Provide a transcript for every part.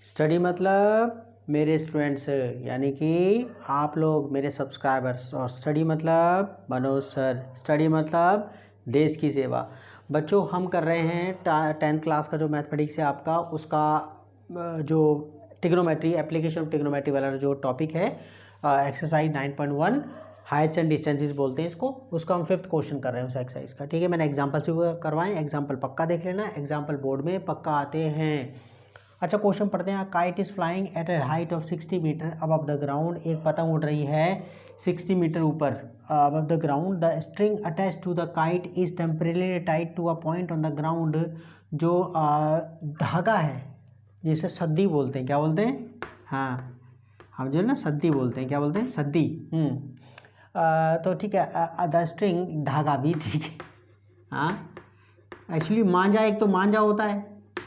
Study मतलब मेरे students यानी कि आप लोग मेरे सब्सक्राइबर्स, और स्टडी मतलब मनोज सर, स्टडी मतलब देश की सेवा। बच्चों हम कर रहे हैं 10th क्लास का जो मैथमेटिक्स है आपका, उसका जो ट्रिग्नोमेट्री, एप्लीकेशन ऑफ ट्रिग्नोमेट्री वाला जो टॉपिक है, एक्सरसाइज 9.1 हाइट्स एंड डिस्टेंसेस बोलते हैं इसको, उसका हम 5th क्वेश्चन कर रहे हैं उस एक्सरसाइज का। ठीक है, मैंने एग्जांपल से करवाएं, एग्जांपल पक्का देख लेना, एग्जांपल बोर्ड में पक्का आते हैं। अच्छा क्वेश्चन पढ़ते हैं। Kite is flying at a height of 60 metre above the ground. एक पतंग उड़ रही है 60 मीटर ऊपर above the ground. The string attach to the kite is temporarily tied to a point on the ground. जो धागा है जिसे सद्दी बोलते हैं, क्या बोलते हैं? हाँ, हम जो ना सद्दी बोलते हैं, क्या बोलते हैं? सद्दी। तो ठीक है, द स्ट्रिंग, धागा भी ठीक है। हाँ, एक्चुअली मांझा, एक तो मांझा होता है,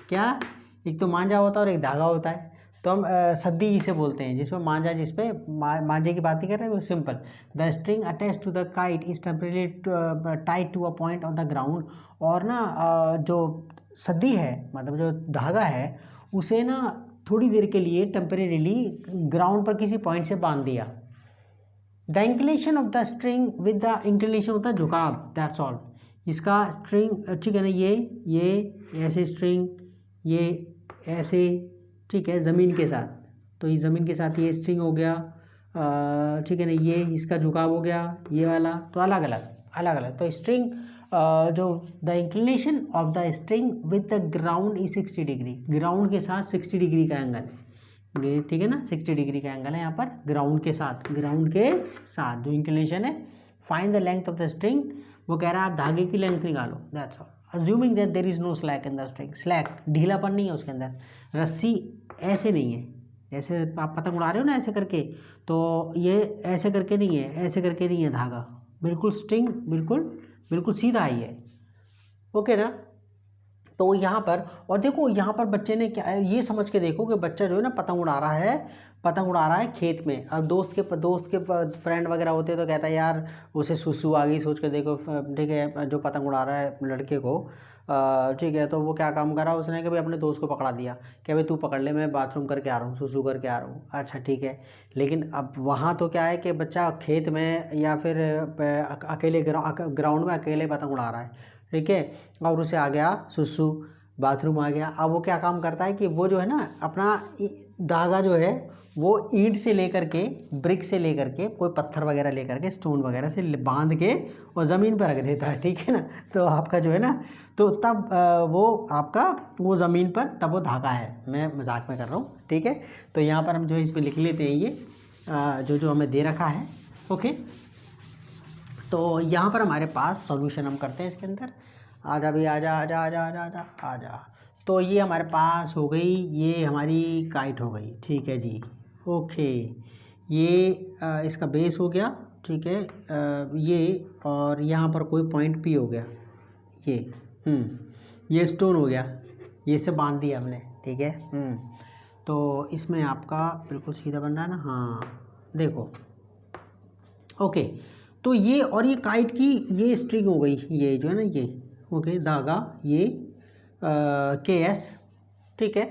क्या? एक तो मांझा होता है और एक धागा होता है। तो हम सद्दी जिसे बोलते हैं, जिसमें मांझा, जिसपे मांझे की बात नहीं कर रहे हैं, वो simple. The string attach to the kite is temporarily tied to a point on the ground. और ना जो सद्दी है, मतलब जो धागा है, उसे ना थोड़ी देर के लिए टेम्परेरीली ग्राउंड पर किसी पॉइंट से बांध दिया। The inclination of the string with the inclination होता है झुकाव, दैट्स ऑल। इसका स्ट्रिंग, ठीक है ना, ये ऐसे स्ट्रिंग, ये ऐसे, ठीक है, ज़मीन के साथ। तो ये ज़मीन के साथ ये स्ट्रिंग हो गया, ठीक है ना, ये इसका झुकाव हो गया, ये वाला। तो अलग अलग। तो स्ट्रिंग जो the inclination of the string with the ground is 60 degree. Ground के साथ 60 डिग्री का एंगल, ठीक है ना, 60 डिग्री का एंगल है यहाँ पर ग्राउंड के साथ जो इंक्लिनेशन है। Find the length of the string. वो कह रहा है आप धागे की लेंथ निकालो, that's all. Assuming that there is no slack in the string. Slack, ढीलापन नहीं है उसके अंदर। रस्सी ऐसे नहीं है, जैसे आप पतंग उड़ा रहे हो ना ऐसे करके, तो ये ऐसे करके नहीं है, ऐसे करके नहीं है धागा, बिल्कुल स्ट्रिंग बिल्कुल सीधा ही है। ओके ना। तो यहाँ पर, और देखो यहाँ पर बच्चे ने क्या, ये समझ के देखो कि बच्चा जो है ना पतंग उड़ा रहा है खेत में। अब दोस्त के फ्रेंड वगैरह होते हैं तो कहता है यार उसे सुसु आ गई, सोच के देखो, ठीक है, जो पतंग उड़ा रहा है लड़के को, ठीक है, तो वो क्या काम करा उसने कि भाई अपने दोस्त को पकड़ा दिया कि भाई तू पकड़ ले, मैं बाथरूम करके आ रहा हूँ, सुसु करके आ रहा हूँ। अच्छा ठीक है, लेकिन अब वहाँ तो क्या है कि बच्चा खेत में या फिर अकेले ग्राउंड में अकेले पतंग उड़ा रहा है, ठीक है, और उसे आ गया सुसु, बाथरूम आ गया। अब वो क्या काम करता है कि वो जो है ना अपना धागा जो है वो ईंट से लेकर के, ब्रिक से लेकर के, कोई पत्थर वगैरह लेकर के, स्टोन वगैरह से बांध के और ज़मीन पर रख देता है, ठीक है ना। तो आपका जो है ना, तो तब वो आपका वो ज़मीन पर तब वो धागा है। मैं मजाक में कर रहा हूँ, ठीक है। तो यहाँ पर हम जो है इसमें लिख लेते हैं ये जो हमें दे रखा है। ओके, तो यहाँ पर हमारे पास सॉल्यूशन हम करते हैं इसके अंदर। आजा भी, आजा। तो ये हमारे पास हो गई, ये हमारी काइट हो गई, ठीक है जी। ओके, ये इसका बेस हो गया, ठीक है, ये, और यहाँ पर कोई पॉइंट पी हो गया, ये स्टोन हो गया, ये से बांध दिया हमने, ठीक है। तो इसमें आपका बिल्कुल सीधा बन रहा है ना, हाँ देखो। ओके, तो ये, और ये काइट की ये स्ट्रिंग हो गई, ये जो है ना ये, ओके, धागा, ये KS, ठीक है।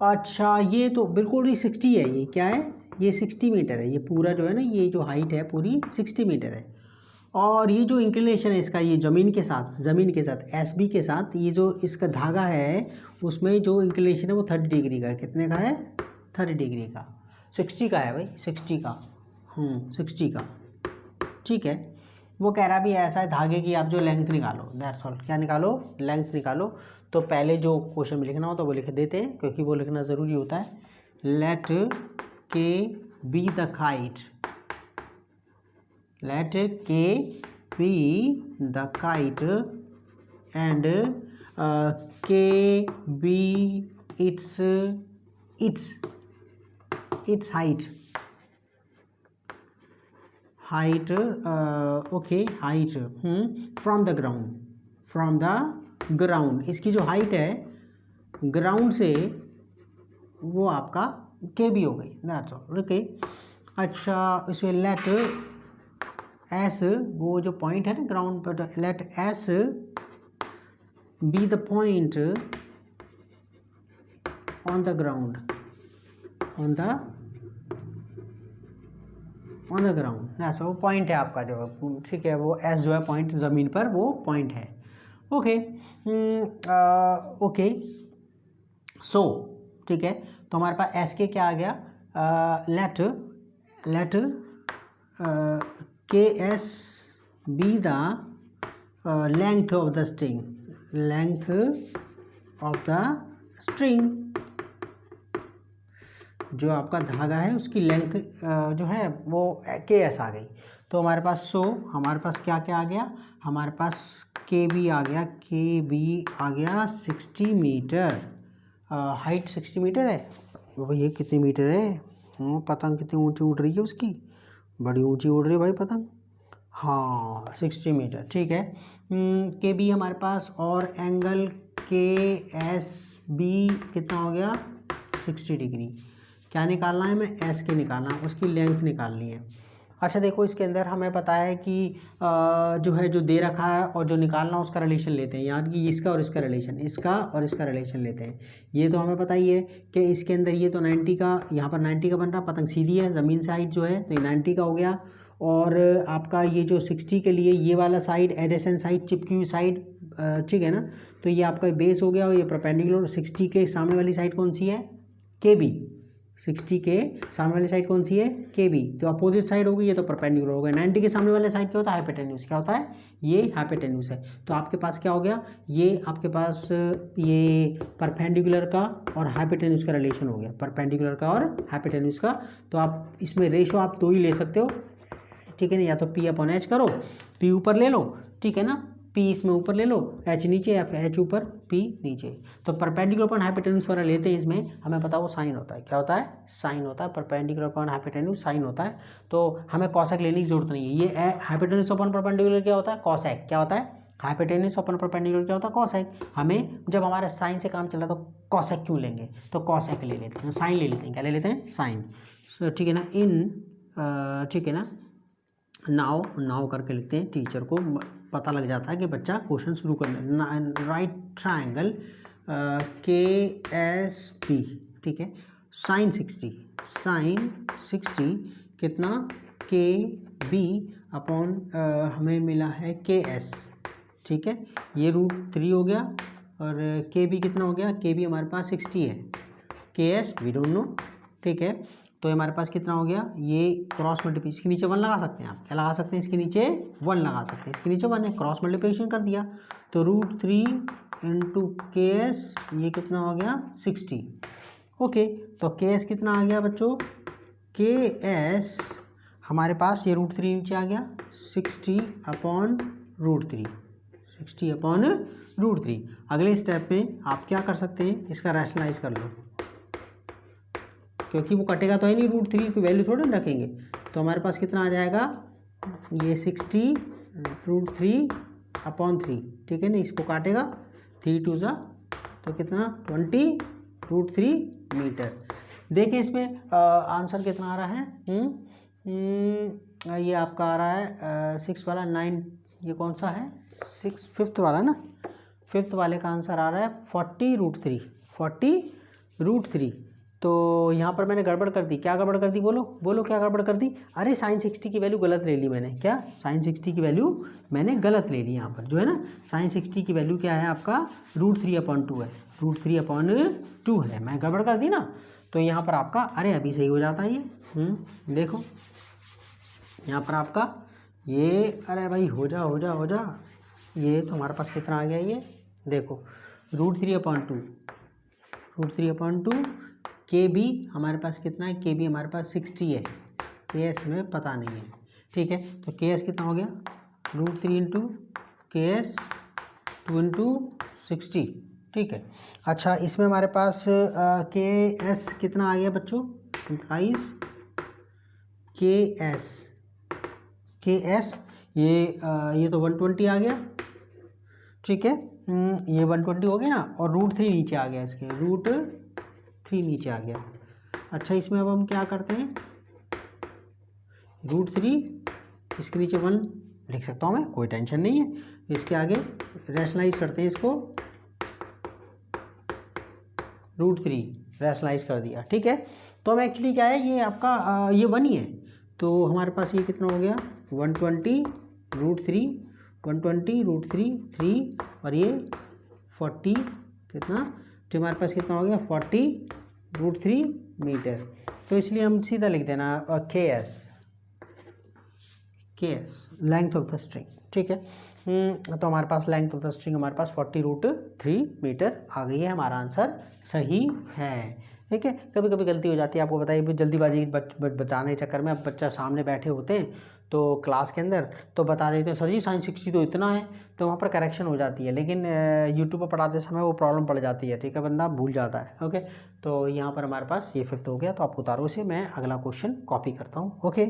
अच्छा, ये तो बिल्कुल ही 60 है, ये क्या है, ये 60 मीटर है, ये पूरा जो है ना, ये जो हाइट है पूरी 60 मीटर है। और ये जो इंक्लिनेशन है इसका, ये ज़मीन के साथ SB के साथ, ये जो इसका धागा है उसमें जो इंक्लिनेशन है वो 30 डिग्री का है। कितने का है? 30 डिग्री का, 60 का है भाई, 60 का, 60 का, ठीक है। वो कह रहा भी ऐसा है धागे की आप जो लेंथ निकालो, दैट्स ऑल। क्या निकालो? लेंथ निकालो। तो पहले जो क्वेश्चन में लिखना हो तो वो लिख देते हैं, क्योंकि वो लिखना ज़रूरी होता है। Let K be the kite, let K be the kite and K be its height, okay, height from the ground, इसकी जो हाइट है ग्राउंड से वो आपका के बी हो गई, दैट्स ऑल। ओके, अच्छा, इसमें लेट एस, वो जो पॉइंट है ना ग्राउंड पर, let S be the point on the ground, on the ground, ऐसा वो पॉइंट है आपका जो, ठीक है, वो एस जो है पॉइंट, ज़मीन पर वो पॉइंट है। ओके ओके सो ठीक है, तो हमारे पास एस के क्या आ गया, लेट के S be the length of the string, length of the string, जो आपका धागा है उसकी लेंथ जो है वो के एस आ गई। तो हमारे पास हमारे पास क्या क्या आ गया, हमारे पास के बी आ गया, के बी आ गया 60 मीटर, हाइट 60 मीटर है। भाई ये कितनी मीटर है, पतंग कितनी ऊंची उड़ रही है उसकी, बड़ी ऊंची उड़ रही है भाई पतंग। हाँ 60 मीटर, ठीक है। के बी हमारे पास, और एंगल के एस बी कितना हो गया 60 डिग्री। क्या निकालना है, मैं एस के निकालना है, उसकी लेंथ निकालनी है। अच्छा देखो, इसके अंदर हमें पता है कि जो है जो दे रखा है और जो निकालना है उसका रिलेशन लेते हैं, यानी कि इसका और इसका रिलेशन, इसका और इसका रिलेशन लेते हैं। ये तो हमें पता ही है कि इसके अंदर ये तो 90 का, यहाँ पर 90 का बन रहा, पतंग सीधी है, ज़मीन से हाइट जो है तो ये 90 का हो गया। और आपका ये जो 60 के लिए ये वाला साइड एडेसेंट साइड, चिपकी हुई साइड, ठीक है ना, तो ये आपका बेस हो गया और ये परपेंडिकुलर। 60 के सामने वाली साइड कौन सी है, के बी। 60 के सामने वाली साइड कौन सी है, के बी, तो अपोजिट साइड होगी, ये तो परपेंडिकुलर हो गया। 90 के सामने वाले साइड क्या होता है, हाइपोटेन्यूज। क्या होता है, ये हाइपोटेन्यूज है। तो आपके पास क्या हो गया, ये आपके पास ये परपेंडिकुलर का और हाइपोटेन्यूज का रिलेशन हो गया, परपेंडिकुलर का और हाइपोटेन्यूज का। तो आप इसमें रेशो आप दो ही ले सकते हो, ठीक है ना, या तो पी अपॉन एच करो, पी ऊपर ले लो, ठीक है ना, पी इसमें ऊपर ले लो, एच नीचे, या एच ऊपर पी नीचे। तो परपेंडिकुलर अपॉन हाइपोटेन्यूज वाला लेते हैं, इसमें हमें पता वो साइन होता है। क्या होता है, साइन होता है, परपेंडिकुलर अपॉन हाइपोटेन्यूज साइन होता है। तो हमें कॉसेक लेने की जरूरत नहीं है। ये हाइपोटेन्यूज अपॉन परपेंडिकुलर क्या होता है, कॉसेक। क्या होता है, हाइपोटेन्यूज अपॉन परपेंडिकुलर क्या होता है, कॉसेक। हमें जब हमारा साइन से काम चल रहा है तो कॉसेक क्यों लेंगे, तो कॉसेक ले लेते हैं, साइन ले लेते हैं। क्या ले लेते हैं, साइन, ठीक है ना, ठीक है ना, नाव करके लिखते हैं, टीचर को पता लग जाता है कि बच्चा क्वेश्चन शुरू करना। राइट ट्रायंगल के एस पी, ठीक है, साइन 60 कितना, के बी अपॉन हमें मिला है के एस, ठीक है, ये √3 हो गया। और के बी कितना हो गया, के बी हमारे पास 60 है, के एस वी डोंट नो, ठीक है। तो हमारे पास कितना हो गया, ये क्रॉस मल्टीप्लिकेशन, इसके नीचे 1 लगा सकते हैं आप। क्या लगा सकते हैं, इसके नीचे 1 लगा सकते हैं, इसके नीचे 1 है, क्रॉस मल्टीप्लिकेशन कर दिया। तो √3 इंटू के एस, ये कितना हो गया 60। ओके, तो के एस कितना आ गया बच्चों, के एस हमारे पास ये √3 नीचे आ गया, 60 अपॉन √3, 60 अपॉन √3। अगले स्टेप में आप क्या कर सकते हैं, इसका रैशनलाइज कर लो, क्योंकि वो कटेगा तो है नहीं, √3 की वैल्यू थोड़ा रखेंगे। तो हमारे पास कितना आ जाएगा, ये 60 √3 अपॉन 3, ठीक है ना, इसको काटेगा 3 2 ज़ा, तो कितना 20 √3 मीटर। देखें इसमें आंसर कितना आ रहा है, ये आपका आ रहा है 6 वाला 9, ये कौन सा है 6, 5th वाला ना, 5th वाले का आंसर आ रहा है 40 √3, 40 √3। तो यहाँ पर मैंने गड़बड़ कर दी, क्या गड़बड़ कर दी, बोलो क्या गड़बड़ कर दी। अरे साइन 60 की वैल्यू गलत ले ली मैंने, क्या साइन 60 की वैल्यू मैंने गलत ले ली। यहाँ पर जो है ना, साइन 60 की वैल्यू क्या है आपका, √3/2 है, √3/2 है, मैं गड़बड़ कर दी ना। तो यहाँ पर आपका, अरे अभी सही हो जाता है ये, देखो यहाँ पर आपका ये, अरे भाई हो जा, ये तो हमारे पास कितना आ गया, ये देखो √3/2 के बी हमारे पास कितना है, के बी हमारे पास 60 है, के एस हमें पता नहीं है, ठीक है। तो के एस कितना हो गया, √3 इंटू के एस 2 इंटू 60, ठीक है। अच्छा इसमें हमारे पास के एस कितना आ गया बच्चों, इम्प्लाइज के एस ये तो 120 आ गया, ठीक है, ये 120 हो गया ना, और √3 नीचे आ गया, इसके √3 नीचे आ गया। अच्छा इसमें अब हम क्या करते हैं, √3 इसके नीचे 1 लिख सकता हूँ मैं, कोई टेंशन नहीं है। इसके आगे रैशनलाइज करते हैं इसको, √3 रैशनलाइज कर दिया, ठीक है। तो अब एक्चुअली क्या है, ये आपका ये 1 ही है, तो हमारे पास ये कितना हो गया 120√3, 120√3 और ये 40 कितना, तो हमारे पास कितना हो गया 40√3 मीटर। तो इसलिए हम सीधा लिख देना KS length of the string, ठीक है। तो हमारे पास लेंथ ऑफ द स्ट्रिंग हमारे पास 40√3 मीटर आ गई है, हमारा आंसर सही है, ठीक है। कभी कभी गलती हो जाती है, आपको बताइए जल्दीबाजी बचाने के चक्कर में, अब बच्चा सामने बैठे होते हैं तो क्लास के अंदर तो बता देते हैं सर जी साइन 60 तो इतना है, तो वहाँ पर करेक्शन हो जाती है, लेकिन यूट्यूब पर पढ़ाते समय वो प्रॉब्लम पड़ जाती है, ठीक है, बंदा भूल जाता है, ओके। तो यहाँ पर हमारे पास ये 5th हो गया, तो आप उतारो इसे, मैं अगला क्वेश्चन कॉपी करता हूँ, ओके।